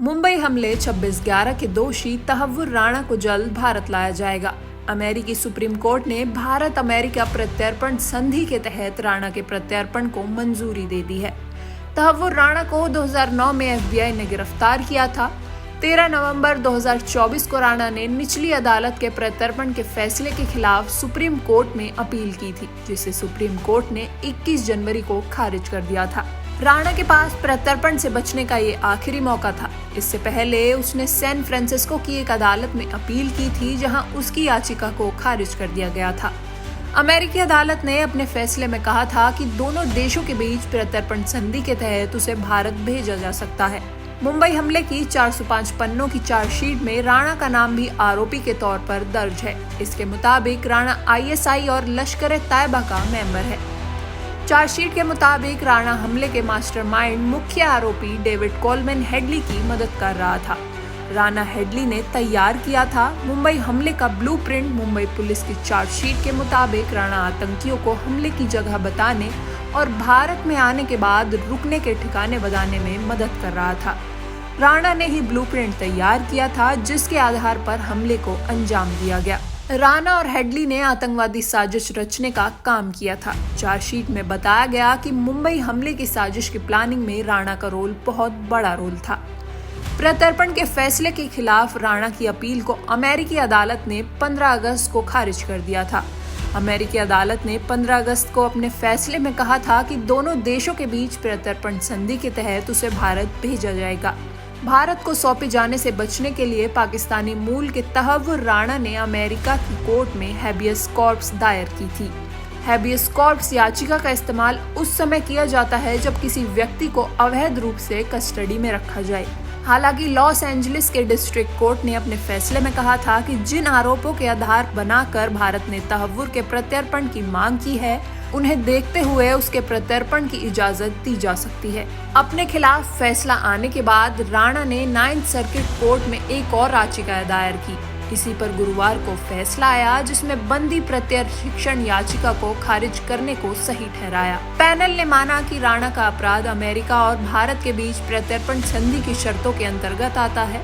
मुंबई हमले 26/11 के दोषी तहव्वुर राणा को जल्द भारत लाया जाएगा। अमेरिकी सुप्रीम कोर्ट ने भारत अमेरिका प्रत्यर्पण संधि के तहत राणा के प्रत्यर्पण को मंजूरी दे दी है। तहव्वुर राणा को 2009 में FBI ने गिरफ्तार किया था। 13 नवंबर 2024 को राणा ने निचली अदालत के प्रत्यर्पण के फैसले के खिलाफ सुप्रीम कोर्ट में अपील की थी, जिसे सुप्रीम कोर्ट ने 21 जनवरी को खारिज कर दिया था। राणा के पास प्रत्यर्पण से बचने का ये आखिरी मौका था। इससे पहले उसने सैन फ्रांसिस्को की एक अदालत में अपील की थी, जहां उसकी याचिका को खारिज कर दिया गया था। अमेरिकी अदालत ने अपने फैसले में कहा था कि दोनों देशों के बीच प्रत्यर्पण संधि के तहत उसे भारत भेजा जा सकता है। मुंबई हमले की 405 पन्नों की चार्जशीट में राणा का नाम भी आरोपी के तौर पर दर्ज है। इसके मुताबिक राणा ISI और लश्कर-ए-तैयबा का मेंबर है। चार्जशीट के मुताबिक राणा हमले के मास्टरमाइंड मुख्य आरोपी डेविड कोलमैन हेडली की मदद कर रहा था। राणा हेडली ने तैयार किया था मुंबई हमले का ब्लूप्रिंट। मुंबई पुलिस की चार्जशीट के मुताबिक राणा आतंकियों को हमले की जगह बताने और भारत में आने के बाद रुकने के ठिकाने बताने में मदद कर रहा था। राणा ने ही ब्लूप्रिंट तैयार किया था, जिसके आधार पर हमले को अंजाम दिया गया। राणा और हेडली ने आतंकवादी साजिश रचने का काम किया था। चार्जशीट में बताया गया कि मुंबई हमले की साजिश की प्लानिंग में राणा का रोल बहुत बड़ा रोल था। प्रत्यर्पण के फैसले के खिलाफ राणा की अपील को अमेरिकी अदालत ने 15 अगस्त को खारिज कर दिया था। अमेरिकी अदालत ने 15 अगस्त को अपने फैसले में कहा था कि दोनों देशों के बीच प्रत्यर्पण संधि के तहत उसे भारत भेजा जाएगा। भारत को सौंपे जाने से बचने के लिए पाकिस्तानी मूल के तहव्वुर राणा ने अमेरिका की कोर्ट में हैबियस कॉर्पस दायर की थी। हैबियस कॉर्पस याचिका का इस्तेमाल उस समय किया जाता है जब किसी व्यक्ति को अवैध रूप से कस्टडी में रखा जाए। हालांकि लॉस एंजलिस के डिस्ट्रिक्ट कोर्ट ने अपने फैसले में कहा था कि जिन आरोपों के आधार बनाकर भारत ने तहव्वुर के प्रत्यर्पण की मांग की है, उन्हें देखते हुए उसके प्रत्यर्पण की इजाजत दी जा सकती है। अपने खिलाफ फैसला आने के बाद राणा ने 9th सर्किट कोर्ट में एक और याचिका दायर की। इसी पर गुरुवार को फैसला आया, जिसमें बंदी प्रत्यर्पण याचिका को खारिज करने को सही ठहराया। पैनल ने माना कि राणा का अपराध अमेरिका और भारत के बीच प्रत्यर्पण संधि की शर्तों के अंतर्गत आता है।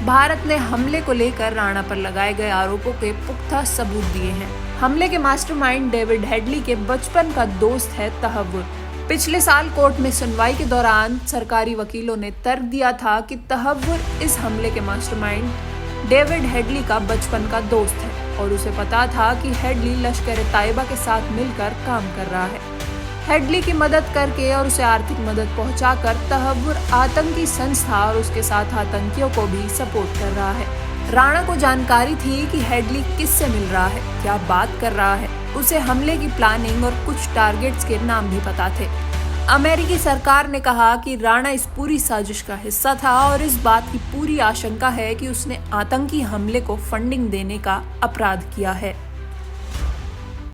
भारत ने हमले को लेकर राणा पर लगाए गए आरोपों के पुख्ता सबूत दिए हैं। हमले के मास्टरमाइंड डेविड हेडली के बचपन का दोस्त है तहव्वुर। पिछले साल कोर्ट में सुनवाई के दौरान सरकारी वकीलों ने तर्क दिया था कि तहव्वुर इस हमले के मास्टरमाइंड डेविड हेडली का बचपन का दोस्त है और उसे पता था कि हेडली लश्कर-ए-तैयबा के साथ मिलकर काम कर रहा है। हेडली की मदद करके और उसे आर्थिक मदद पहुंचाकर तहव्वुर आतंकी संस्था और उसके साथ आतंकियों को भी सपोर्ट कर रहा है। राणा को जानकारी थी कि हेडली किससे मिल रहा है, क्या बात कर रहा है। उसे हमले की प्लानिंग और कुछ टारगेट्स के नाम भी पता थे। अमेरिकी सरकार ने कहा कि राणा इस पूरी साजिश का हिस्सा था और इस बात की पूरी आशंका है कि उसने आतंकी हमले को फंडिंग देने का अपराध किया है।